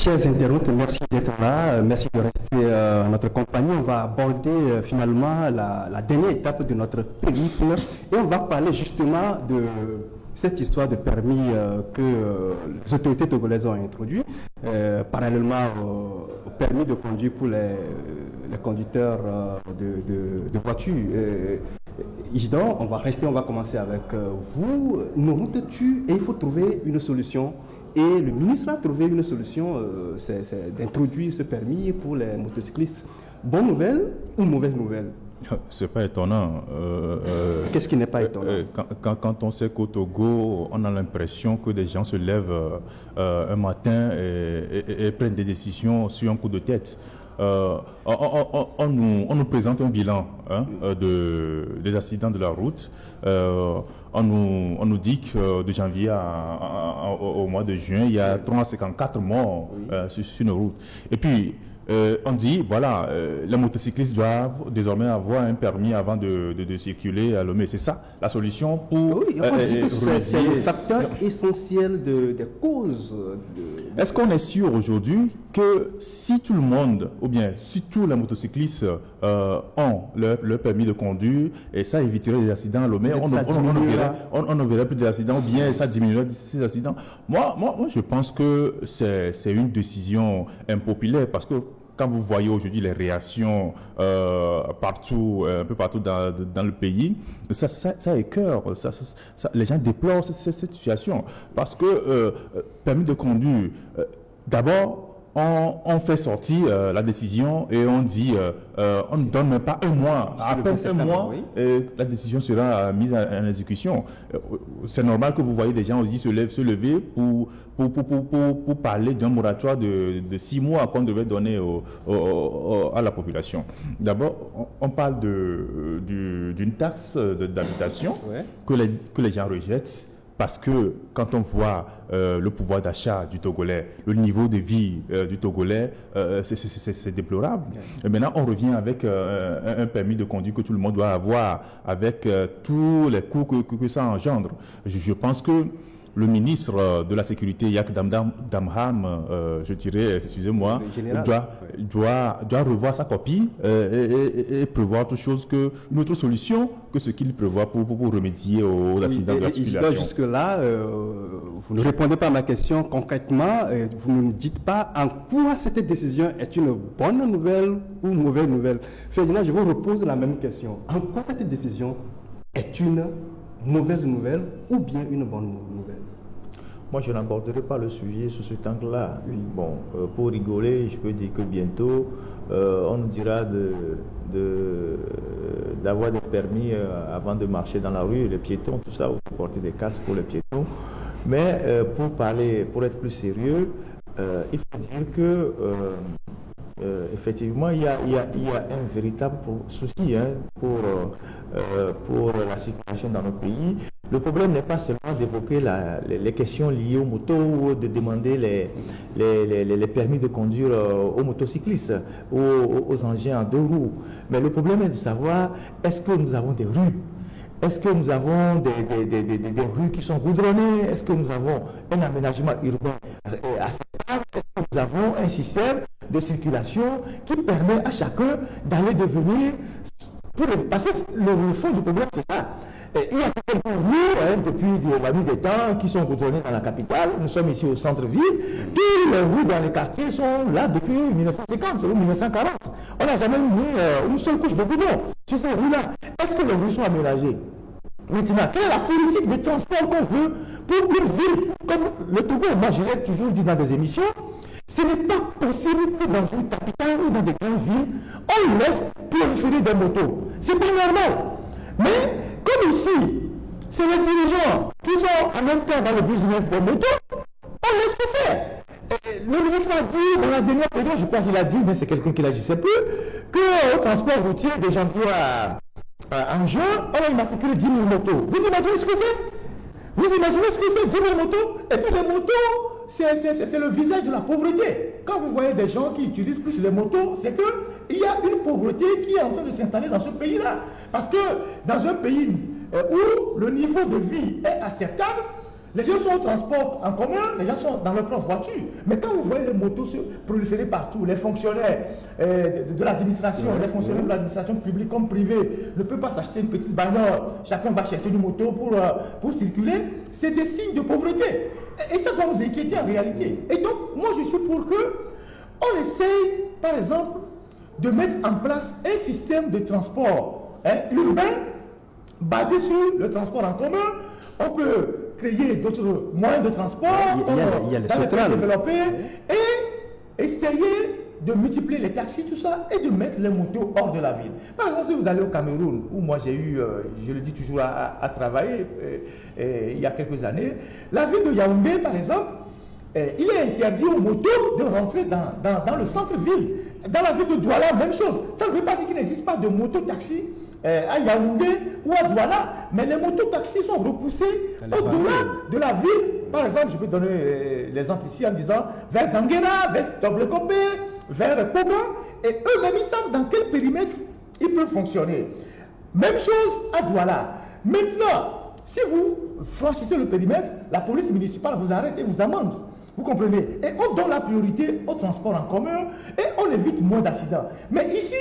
Chers internautes, merci d'être là, merci de rester en notre compagnie. On va aborder finalement la dernière étape de notre périple et on va parler justement de cette histoire de permis que les autorités togolaises ont introduit, parallèlement au permis de conduire pour les conducteurs de voitures. Isidore, on va commencer avec vous. Nos routes tuent et il faut trouver une solution. Et le ministre a trouvé une solution, c'est d'introduire ce permis pour les motocyclistes. Bonne nouvelle ou mauvaise nouvelle? C'est pas étonnant. Qu'est-ce qui n'est pas étonnant? Quand on sait qu'au Togo, on a l'impression que des gens se lèvent un matin et prennent des décisions sur un coup de tête. On nous présente un bilan des accidents de la route. On nous dit que de janvier au mois de juin, il y a 354 morts sur nos routes. Et puis, on dit, voilà, les motocyclistes doivent désormais avoir un permis avant de circuler à Lomé. C'est ça la solution pour... Oui, c'est le facteur essentiel des causes. Est-ce qu'on est sûr aujourd'hui que si tout le monde, ou bien si tous les motocyclistes ont leur permis de conduire, et ça éviterait des accidents à Lomé, on ne verrait plus d'accidents, ou bien ça diminuerait ces accidents? Moi, je pense que c'est une décision impopulaire, parce que quand vous voyez aujourd'hui les réactions partout, un peu partout dans le pays, ça écœure, les gens déplorent cette situation. Parce que permis de conduire, d'abord, on fait sortir la décision et on dit, on ne donne même pas un mois. À peine un mois, la décision sera mise en exécution. C'est normal que vous voyez des gens aussi se lever pour parler d'un moratoire de 6 mois qu'on devait donner à la population. D'abord, on parle d'une taxe d'habitation que les gens rejettent. Parce que quand on voit le pouvoir d'achat du Togolais, le niveau de vie du Togolais, c'est déplorable. Et maintenant, on revient avec un permis de conduire que tout le monde doit avoir, avec tous les coûts que ça engendre. Je pense que le ministre de la Sécurité, Yak Damham, je dirais, excusez-moi, doit revoir sa copie et prévoir autre chose une autre solution que ce qu'il prévoit pour remédier aux accidents de la circulation. Jusque-là, vous ne répondez pas à ma question concrètement. Vous ne nous dites pas en quoi cette décision est une bonne nouvelle ou mauvaise nouvelle. Ferdinand, je vous repose la même question. En quoi cette décision est une mauvaise nouvelle ou bien une bonne nouvelle? Moi, je n'aborderai pas le sujet sous cet angle-là. Bon, pour rigoler, je peux dire que bientôt, on nous dira d'avoir des permis avant de marcher dans la rue, les piétons, tout ça, ou de porter des casques pour les piétons. Mais pour être plus sérieux, il faut dire que effectivement, il y a un véritable souci pour la circulation dans notre pays. Le problème n'est pas seulement d'évoquer les questions liées aux motos ou de demander les permis de conduire aux motocyclistes ou aux engins en 2 roues. Mais le problème est de savoir, est-ce que nous avons des rues? Est-ce que nous avons des rues qui sont goudronnées? Est-ce que nous avons un aménagement urbain acceptable? Est-ce que nous avons un système de circulation qui permet à chacun d'aller devenir... Parce que le fond du problème, c'est ça. Et il y a quelques rues, depuis la nuit des temps, qui sont goudronnées dans la capitale. Nous sommes ici au centre-ville. Toutes les rues dans les quartiers sont là depuis 1950 ou 1940. On n'a jamais mis une seule couche de goudron sur ces rues-là. Est-ce que les rues sont aménagées? Maintenant, quelle est la politique de transport qu'on veut pour une ville comme le Togo? Moi, je l'ai toujours dit dans des émissions, ce n'est pas possible que dans une capitale ou dans des grandes villes, on laisse proliférer des motos. C'est pas normal. Mais, comme ici, c'est les dirigeants qui sont en même temps dans le business des motos, on laisse tout faire. Et le ministre a dit, dans la dernière période, je crois qu'il a dit, mais c'est quelqu'un qui l'a dit, je ne sais plus, qu'au transport routier de janvier en juin, on a immatriculé 10 000 motos. Vous imaginez ce que c'est? Vous imaginez ce que c'est, 10 000 motos? Et puis les motos, c'est le visage de la pauvreté. Quand vous voyez des gens qui utilisent plus les motos, c'est qu'il y a une pauvreté qui est en train de s'installer dans ce pays-là. Parce que dans un pays où le niveau de vie est acceptable, Les gens sont au transport en commun, les gens sont dans leur propre voiture. Mais quand vous voyez les motos se proliférer partout, les fonctionnaires de l'administration, les fonctionnaires de l'administration publique comme privée ne peuvent pas s'acheter une petite bagnole, chacun va chercher une moto pour circuler, c'est des signes de pauvreté. Et ça doit nous inquiéter en réalité. Et donc, moi je suis pour que on essaye, par exemple, de mettre en place un système de transport urbain basé sur le transport en commun. On peut créer d'autres moyens de transport il y a les dans les pays centrales développés et essayer de multiplier les taxis, tout ça, et de mettre les motos hors de la ville. Par exemple, si vous allez au Cameroun, où moi j'ai eu, je le dis toujours, à travailler il y a quelques années, la ville de Yaoundé, par exemple, il est interdit aux motos de rentrer dans le centre-ville. Dans la ville de Douala, même chose. Ça ne veut pas dire qu'il n'existe pas de moto-taxi à Yaoundé ou à Douala, mais les motos-taxis sont repoussés au-delà de la ville. Par exemple, je peux donner l'exemple ici en disant vers Zanguera, vers Doble-Copé, vers Poga, et eux-mêmes ils savent dans quel périmètre ils peuvent fonctionner. Même chose à Douala. Maintenant, si vous franchissez le périmètre, la police municipale vous arrête et vous amende. Vous comprenez? Et on donne la priorité au transport en commun et on évite moins d'accidents. Mais ici,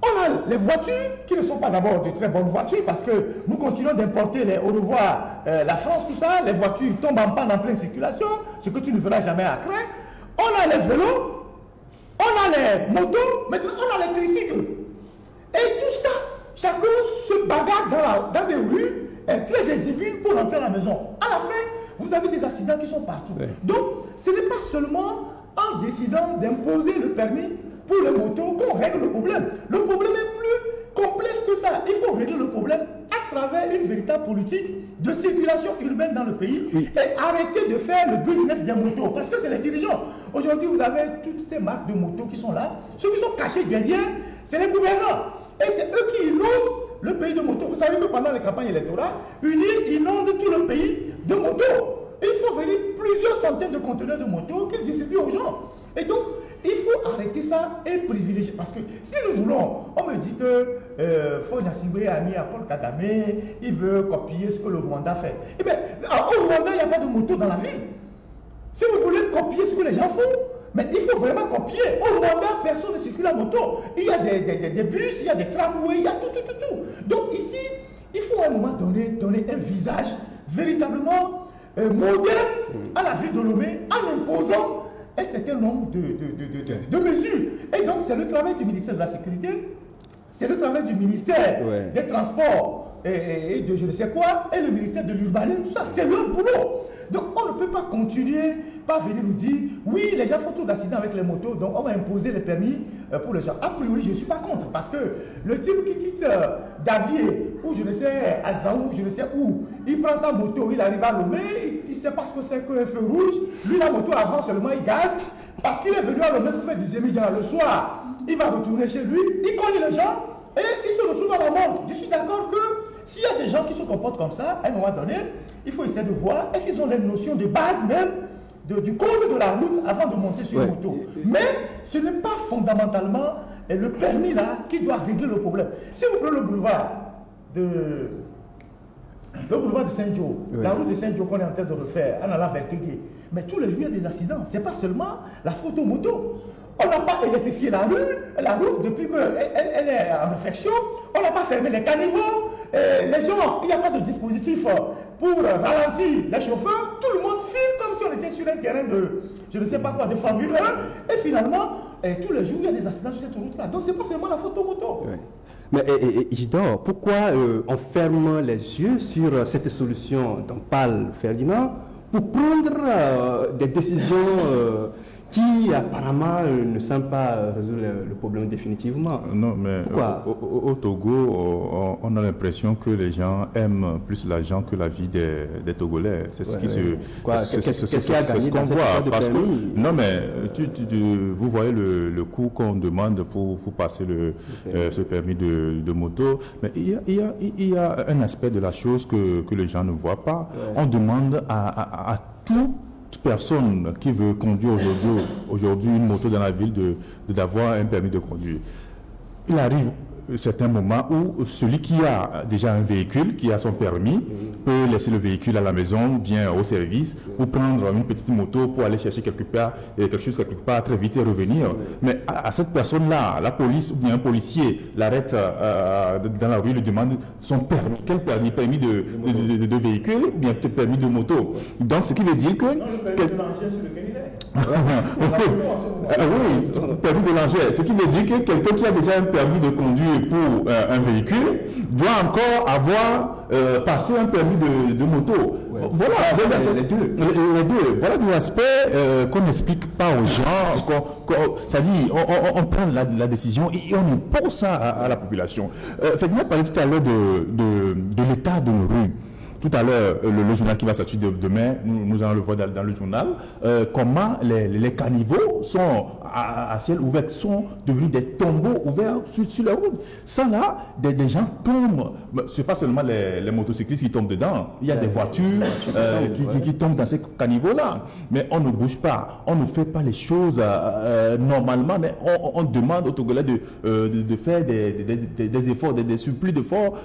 on a les voitures qui ne sont pas d'abord de très bonnes voitures parce que nous continuons d'importer au revoir la France, tout ça. Les voitures tombent en panne en pleine circulation, ce que tu ne verras jamais à Crain. On a les vélos, on a les motos, maintenant on a les tricycles. Et tout ça, chacun se bagarre dans des rues très exiguës pour rentrer à la maison. À la fin, vous avez des accidents qui sont partout. Ouais. Donc, ce n'est pas seulement en décidant d'imposer le permis pour les motos qu'on règle le problème. Le problème est plus complexe que ça. Il faut régler le problème à travers une véritable politique de circulation urbaine dans le pays et arrêter de faire le business des motos. Parce que c'est les dirigeants. Aujourd'hui, vous avez toutes ces marques de motos qui sont là. Ceux qui sont cachés derrière, c'est les gouvernants. Et c'est eux qui inondent le pays de motos. Vous savez que pendant les campagnes électorales, UNIR inonde tout le pays de motos. Et il faut venir plusieurs centaines de conteneurs de motos qu'ils distribuent aux gens. Et donc, il faut arrêter ça et privilégier. Parce que si nous voulons, on me dit que Faure Gnassingbé a mis à Paul Kagame, il veut copier ce que le Rwanda fait. Eh bien, au Rwanda, il n'y a pas de moto dans la ville. Si vous voulez copier ce que les gens font, mais il faut vraiment copier. Au Rwanda, personne ne circule à moto. Il y a des bus, il y a des tramways, il y a tout. Donc ici, il faut à un moment donné donner un visage véritablement moderne à la ville de Lomé en imposant un certain nombre de mesures. Et donc, c'est le travail du ministère de la Sécurité, c'est le travail du ministère des Transports et de je ne sais quoi, et le ministère de l'Urbanisme, tout ça, c'est leur boulot. Donc, on ne peut pas continuer par venir nous dire, oui, les gens font trop d'accidents avec les motos, donc on va imposer les permis pour les gens. A priori, je ne suis pas contre, parce que le type qui quitte Davier, ou je ne sais, à Zaou, je ne sais où, il prend sa moto, il arrive à Lomé, il ne sait pas ce que c'est qu'un feu rouge, lui, la moto avance seulement, il gaze, parce qu'il est venu à Lomé pour faire du Zémidjan le soir, il va retourner chez lui, il cogne les gens, et il se retrouve à la mort. Je suis d'accord que s'il y a des gens qui se comportent comme ça, à un moment donné, il faut essayer de voir, est-ce qu'ils ont les notions de base même du code de la route avant de monter sur une moto. Mais ce n'est pas fondamentalement le permis là qui doit régler le problème. Si vous prenez le boulevard de Saint-Jo, la route de Saint-Jo qu'on est en train de refaire en allant vers Tégué, mais tous les jours il y a des accidents. Ce n'est pas seulement la photo-moto. On n'a pas électrifié la route depuis qu'elle est en réflexion. On n'a pas fermé les caniveaux. Les gens, il n'y a pas de dispositif pour ralentir les chauffeurs. Tout le monde file comme si on était sur un terrain de, je ne sais pas quoi, de Formule 1. Et finalement, tous les jours, il y a des accidents sur cette route-là. Donc, c'est pas seulement la photo-moto. Oui. Mais Isidore, pourquoi on ferme les yeux sur cette solution dont parle Ferdinand pour prendre des décisions qui apparemment ne semblent pas résoudre le problème définitivement? Non, mais au Togo, on a l'impression que les gens aiment plus l'argent que la vie des Togolais. C'est ce qui ce qu'on voit. Parce que, non, mais vous voyez le coût qu'on demande pour passer ce permis de moto. Mais il y a un aspect de la chose que les gens ne voient pas. On demande à toute personne qui veut conduire aujourd'hui une moto dans la ville d'avoir un permis de conduire. Il arrive certains moments où celui qui a déjà un véhicule, qui a son permis, peut laisser le véhicule à la maison, bien au service, ou prendre une petite moto pour aller chercher quelque chose quelque part très vite et revenir. Mais à cette personne-là, la police ou bien un policier l'arrête dans la rue, lui demande son permis. Quel permis? Permis de véhicule ou bien peut-être permis de moto. Donc, ce qui veut dire que... oui, permis de langer. Ce qui veut dire que quelqu'un qui a déjà un permis de conduire pour un véhicule doit encore avoir passé un permis de moto. Ouais. Voilà, les deux. Voilà des aspects qu'on n'explique pas aux gens. C'est-à-dire, on prend la décision et on impose ça à la population. Ferdinand parlait tout à l'heure de l'état de nos rues. Tout à l'heure, le journal qui va sortir demain, nous allons le voir dans le journal, comment les caniveaux sont à ciel ouvert, sont devenus des tombeaux ouverts sur la route. Ça là, des gens tombent. Ce n'est pas seulement les motocyclistes qui tombent dedans. Il y a des voitures qui tombent dans ces caniveaux-là. Mais on ne bouge pas. On ne fait pas les choses normalement. Mais on demande aux Togolais de faire des efforts, des surplus d'efforts.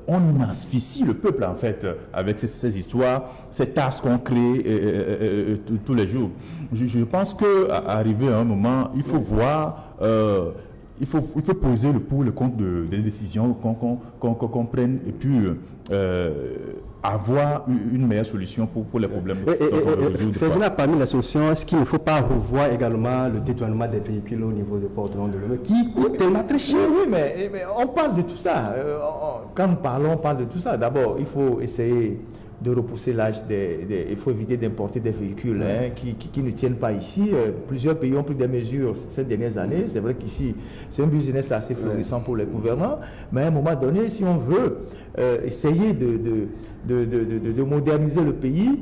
On asphyxie le peuple, en fait, avec ces histoires, ces tasses qu'on crée tous les jours. Je pense qu'arrivé à un moment, il faut voir, il faut poser le pour et le contre des décisions qu'on prenne et puis avoir une meilleure solution pour les problèmes. Ferdinand, parmi les solutions, est-ce qu'il ne faut pas revoir également le détournement des véhicules au niveau de Port-de-Lome qui coûte tellement très cher? Oui, mais on parle de tout ça. Quand nous parlons, on parle de tout ça. D'abord, il faut essayer de repousser l'âge il faut éviter d'importer des véhicules qui ne tiennent pas ici. Plusieurs pays ont pris des mesures ces dernières années. C'est vrai qu'ici, c'est un business assez florissant pour les gouvernants. Mais à un moment donné, si on veut essayer de moderniser le pays,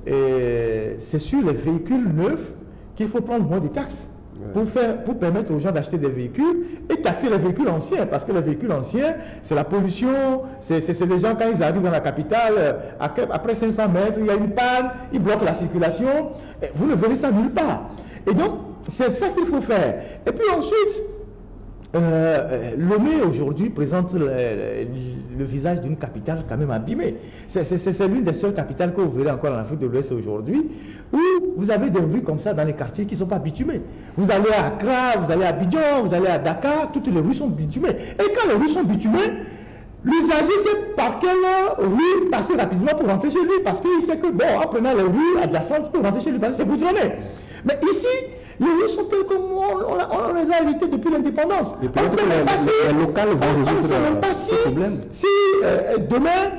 c'est sur les véhicules neufs qu'il faut prendre moins de taxes. Pour permettre aux gens d'acheter des véhicules et taxer les véhicules anciens, parce que les véhicules anciens, c'est la pollution, c'est des gens, quand ils arrivent dans la capitale, après 500 mètres, il y a une panne, ils bloquent la circulation, vous ne verrez ça nulle part. Et donc, c'est ça qu'il faut faire. Et puis ensuite, Lomé aujourd'hui présente le visage d'une capitale quand même abîmée. C'est l'une des seules capitales que vous verrez encore en Afrique de l'Ouest aujourd'hui, où vous avez des rues comme ça dans les quartiers qui ne sont pas bitumées. Vous allez à Accra, vous allez à Abidjan, vous allez à Dakar, toutes les rues sont bitumées. Et quand les rues sont bitumées, l'usager sait par quelle rue passer rapidement pour rentrer chez lui, parce qu'il sait que, bon, en prenant les rues adjacentes pour rentrer chez lui, parce que c'est goudronné. Mais ici, les rues sont telles comme on les a héritées depuis l'indépendance. Les locales vont résoudre ce problème. Si demain,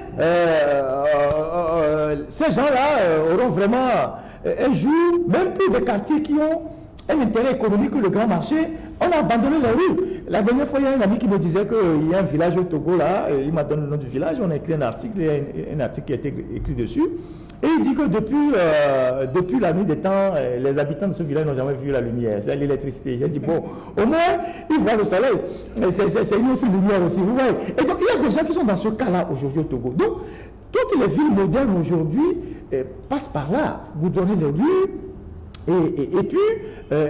ces gens-là auront vraiment un jour, même pour des quartiers qui ont un intérêt économique, le grand marché, on a abandonné les rues. La dernière fois, il y a un ami qui me disait qu'il y a un village au Togo, là, il m'a donné le nom du village, on a écrit un article, il y a un article qui a été écrit dessus. Et il dit que depuis la nuit des temps, les habitants de ce village n'ont jamais vu la lumière, c'est l'électricité. J'ai dit, bon, au moins, ils voient le soleil. C'est une autre lumière aussi, vous voyez. Et donc, il y a des gens qui sont dans ce cas-là aujourd'hui au Togo. Donc, toutes les villes modernes aujourd'hui passent par là. Vous donnez les rues et puis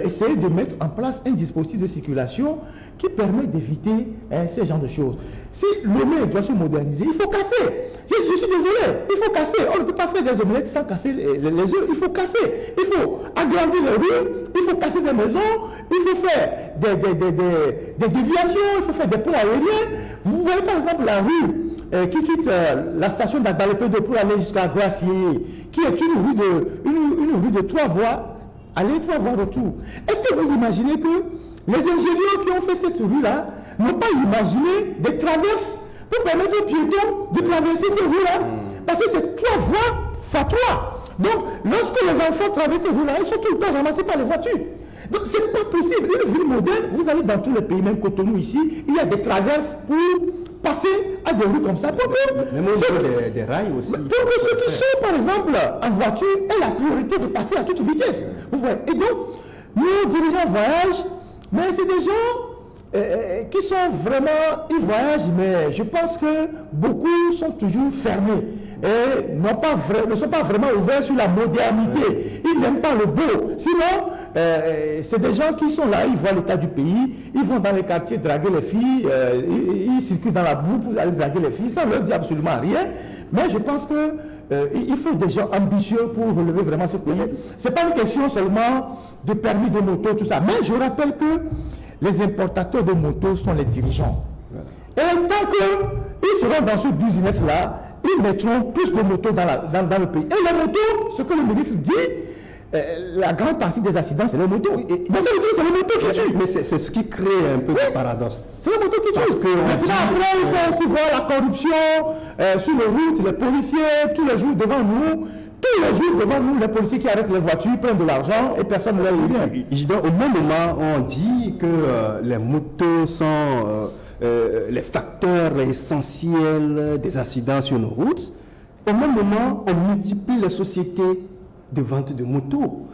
essayer de mettre en place un dispositif de circulation qui permet d'éviter ces genres de choses. Si Lomé doit se moderniser, il faut casser. Je suis désolé, il faut casser. On ne peut pas faire des omelettes sans casser les œufs. Il faut casser. Il faut agrandir les rues, il faut casser des maisons, il faut faire des déviations, il faut faire des ponts aériens. Vous voyez par exemple la rue qui quitte la station d'Adalepedo pour aller jusqu'à Gracier, qui est une rue de 3 voies, aller 3 voies retour. Est-ce que vous imaginez que les ingénieurs qui ont fait cette rue-là n'ont pas imaginé des traverses pour permettre aux piétons de traverser ces rues-là? Parce que c'est 3 voies fois 3. Donc, lorsque les enfants traversent ces rues-là, ils sont tout le temps ramassés par les voitures. Donc, c'est pas possible. Une ville moderne, vous allez dans tous les pays, même Cotonou ici, il y a des traverses pour passer à des rues comme ça. Pour que des rails aussi. Pour que ceux qui sont, par exemple, en voiture aient la priorité de passer à toute vitesse. Vous voyez. Et donc, nos dirigeants voyagent, mais c'est des gens qui sont vraiment, ils voyagent, mais je pense que beaucoup sont toujours fermés et ne sont pas vraiment ouverts sur la modernité. Ils n'aiment pas le beau. Sinon, c'est des gens qui sont là, ils voient l'état du pays, ils vont dans les quartiers draguer les filles, ils circulent dans la boue pour aller draguer les filles, ça ne leur dit absolument rien. Mais je pense que il faut des gens ambitieux pour relever vraiment ce pays. Ce n'est pas une question seulement de permis de moto, tout ça. Mais je rappelle que les importateurs de motos sont les dirigeants. Et tant qu'ils seront dans ce business-là, ils mettront plus de motos dans le pays. Et les motos, ce que le ministre dit, la grande partie des accidents, c'est les motos. Donc ça veut dire que c'est les motos qui tuent. Mais c'est ce qui crée un peu de paradoxe. C'est les motos qui tuent. Maintenant, après, il faut aussi voir la corruption sur les routes, les policiers, tous les jours devant nous. Tous les jours devant nous, les policiers qui arrêtent les voitures prennent de l'argent et personne ne leur dit rien. Au même moment, on dit que les motos sont les facteurs essentiels des accidents sur nos routes. Au même moment, on multiplie les sociétés de vente de motos.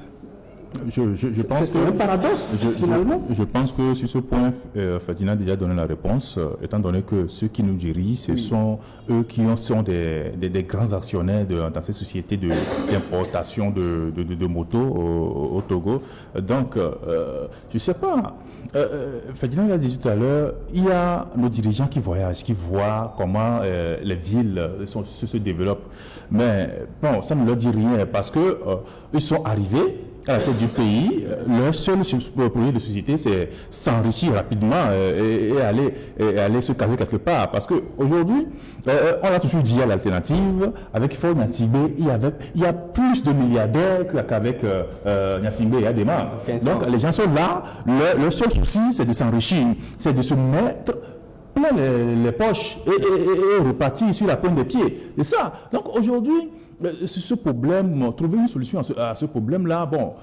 Je pense c'est un paradoxe, finalement. Je pense que sur ce point, Ferdinand a déjà donné la réponse, étant donné que ceux qui nous dirigent, ce sont eux qui sont des grands actionnaires dans ces sociétés d'importation de motos au Togo. Donc, je ne sais pas. Ferdinand l'a dit tout à l'heure, il y a nos dirigeants qui voyagent, qui voient comment les villes se développent. Mais bon, ça ne leur dit rien parce que ils sont arrivés à la tête du pays, leur seul projet de société, c'est s'enrichir rapidement et aller se caser quelque part. Parce qu'aujourd'hui, on a toujours dit à l'alternative, avec Faure Gnassingbé, il y a plus de milliardaires qu'avec Gnassingbé et Adema. Donc les gens sont là, leur seul souci, c'est de s'enrichir, c'est de se mettre plein les poches et repartir sur la pointe des pieds. C'est ça. Donc aujourd'hui, ce problème, trouver une solution à ce problème-là, bon,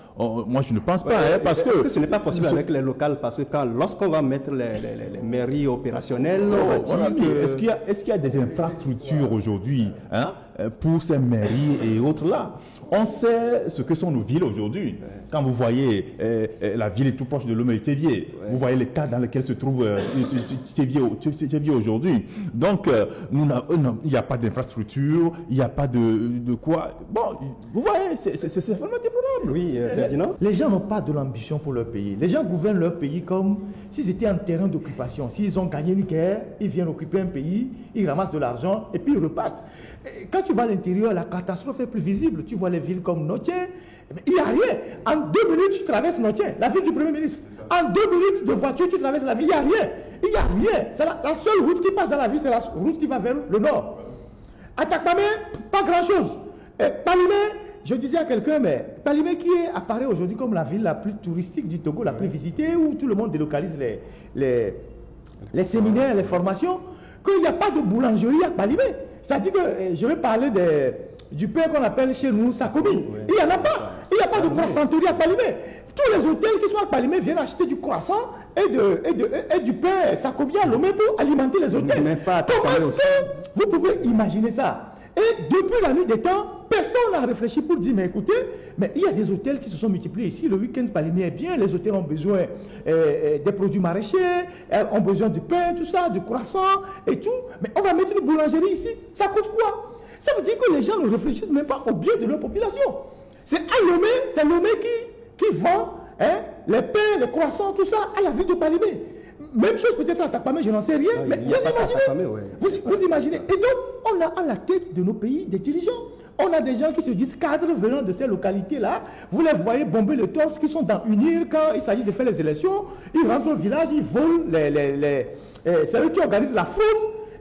moi je ne pense pas, parce que ce n'est pas possible avec les locales, parce que lorsqu'on va mettre les mairies opérationnelles, est-ce qu'il y a des infrastructures aujourd'hui pour ces mairies et autres là? On sait ce que sont nos villes aujourd'hui. Quand vous voyez la ville est tout proche de Lomé-Thévié, vous voyez les cas dans lesquels se trouve Thévié aujourd'hui. Donc, il n'y a pas d'infrastructure, il n'y a pas de quoi. Bon, vous voyez, c'est vraiment déplorable. Oui, les gens n'ont pas de l'ambition pour leur pays. Les gens gouvernent leur pays comme s'ils étaient en terrain d'occupation. S'ils ont gagné une guerre, ils viennent occuper un pays, ils ramassent de l'argent et puis ils repartent. Quand tu vas à l'intérieur, la catastrophe est plus visible. Tu vois les villes comme Notier, il n'y a rien. En 2 minutes, tu traverses Notier, la ville du Premier ministre. En 2 minutes de voiture, tu traverses la ville, il n'y a rien. Il n'y a rien. C'est la seule route qui passe dans la ville, c'est la route qui va vers le nord. À Takpamé, pas grand-chose. Palimé, je disais à quelqu'un, mais Palimé qui apparaît aujourd'hui comme la ville la plus touristique du Togo, la plus visitée, où tout le monde délocalise les séminaires, les formations, qu'il n'y a pas de boulangerie à Palimé. C'est-à-dire que je vais parler du pain qu'on appelle chez nous Sakobi. Il n'y en a pas. Il n'y a pas de croissanterie à Palimé. Tous les hôtels qui sont à Palimé viennent acheter du croissant et du pain Sakobi à Lomé pour alimenter les hôtels. Comment est-ce que vous pouvez imaginer ça? Et depuis la nuit des temps, personne n'a réfléchi pour dire, mais écoutez, mais il y a des hôtels qui se sont multipliés ici. Le week-end, Palimé est bien. Les hôtels ont besoin des produits maraîchers, ont besoin du pain, tout ça, du croissant et tout. Mais on va mettre une boulangerie ici. Ça coûte quoi? Ça veut dire que les gens ne réfléchissent même pas au bien de leur population. C'est Lomé qui vend les pains, les croissants, tout ça à la ville de Palimé. Même chose peut-être à Takpamé, je n'en sais rien, mais vous imaginez. Et donc, on a à la tête de nos pays des dirigeants. On a des gens qui se disent cadres venant de ces localités-là. Vous les voyez bomber le torse, qui sont dans Unir quand il s'agit de faire les élections. Ils rentrent au village, ils volent c'est eux qui organisent la fraude.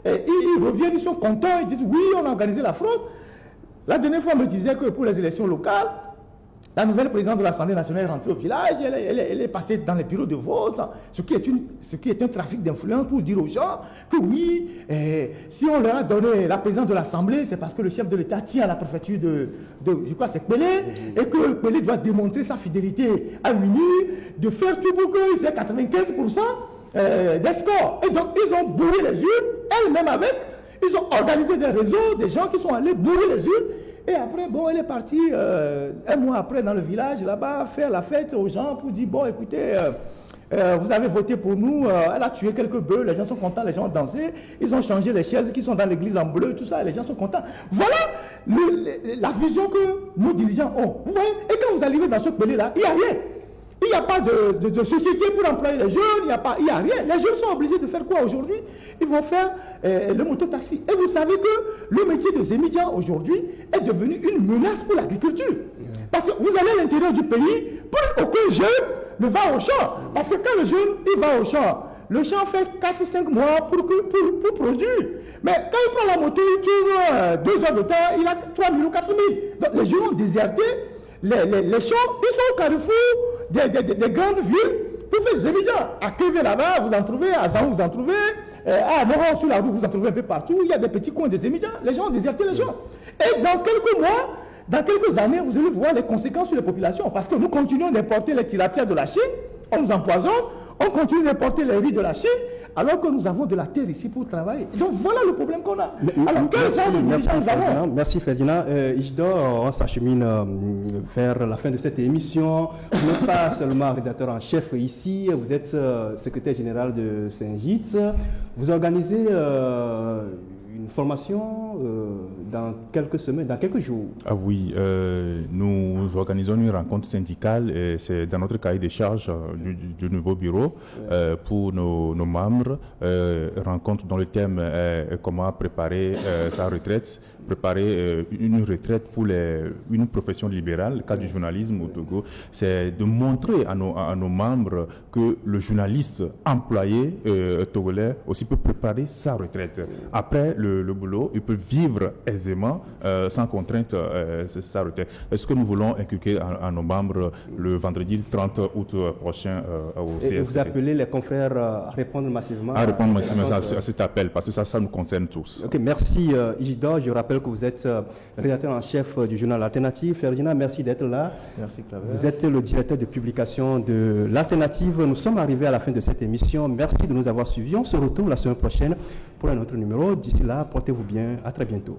Et ils reviennent, ils sont contents, ils disent oui, on a organisé la fraude. La dernière fois, on me disait que pour les élections locales, la nouvelle présidente de l'Assemblée nationale est rentrée au village, elle est passée dans les bureaux de vote, ce qui est un trafic d'influence pour dire aux gens que oui, si on leur a donné la présidence de l'Assemblée, c'est parce que le chef de l'État tient à la préfecture je crois c'est Pelé, et que Pelé doit démontrer sa fidélité à l'UNI, de faire tout pour qu'ils aient 95% des scores. Et donc ils ont bourré les urnes, elles-mêmes avec, ils ont organisé des réseaux, des gens qui sont allés bourrer les urnes. Et après, bon, elle est partie un mois après dans le village, là-bas, faire la fête aux gens pour dire, bon, écoutez, vous avez voté pour nous, elle a tué quelques bœufs, les gens sont contents, les gens ont dansé, ils ont changé les chaises qui sont dans l'église en bleu, tout ça, les gens sont contents. Voilà la vision que nos dirigeants ont. Vous voyez? Et quand vous arrivez dans ce pays-là, il n'y a rien. Il n'y a pas de société pour employer les jeunes, il n'y a rien. Les jeunes sont obligés de faire quoi aujourd'hui? Ils vont faire le mototaxi. Et vous savez que le métier de Zémidian aujourd'hui est devenu une menace pour l'agriculture. Parce que vous allez à l'intérieur du pays, pour aucun jeune ne va au champ. Parce que quand le jeune il va au champ, le champ fait 4 ou 5 mois pour produire. Mais quand il prend la moto, il tourne 2 heures de temps, il a 3 000 ou 4 000. Donc les jeunes ont déserté les champs, ils sont au carrefour des grandes villes. Vous faites Zémidian. À Kévé là-bas, vous en trouvez, à Zaou, vous en trouvez, à Moran sur la route, vous en trouvez un peu partout. Il y a des petits coins de Zémidian. Les gens ont déserté les gens. Et dans quelques mois, dans quelques années, vous allez voir les conséquences sur les populations. Parce que nous continuons d'importer les tilapia de la Chine, on nous empoisonne, on continue d'importer les riz de la Chine, alors que nous avons de la terre ici pour travailler. Donc voilà le problème qu'on a. Alors quel genre de dirigeants nous avons? Merci Ferdinand. Isidore, on s'achemine vers la fin de cette émission. Vous n'êtes pas seulement rédacteur en chef ici, vous êtes secrétaire général de Saint-Gitz. Vous organisez une formation dans quelques semaines, dans quelques jours. Ah oui, nous organisons une rencontre syndicale et c'est dans notre cahier des charges du nouveau bureau pour nos membres. Rencontre dont le thème est comment préparer sa retraite, préparer une retraite pour une profession libérale, le cas du journalisme au Togo. C'est de montrer à nos membres que le journaliste employé togolais aussi peut préparer sa retraite. Après le boulot, il peut vivre aisément, sans contrainte, sa retraite. C'est ce que nous voulons inculquer à nos membres le vendredi 30 août prochain au CST. Et vous appelez les confrères à répondre massivement à cet appel, parce que ça nous concerne tous. Ok, merci Isidore. Je rappelle que vous êtes rédacteur en chef du journal Alternative. Ferdinand, merci d'être là. Merci Claver. Vous êtes le directeur de publication de l'Alternative. Nous sommes arrivés à la fin de cette émission. Merci de nous avoir suivis. On se retrouve la semaine prochaine pour un autre numéro. D'ici là, portez-vous bien. À très bientôt.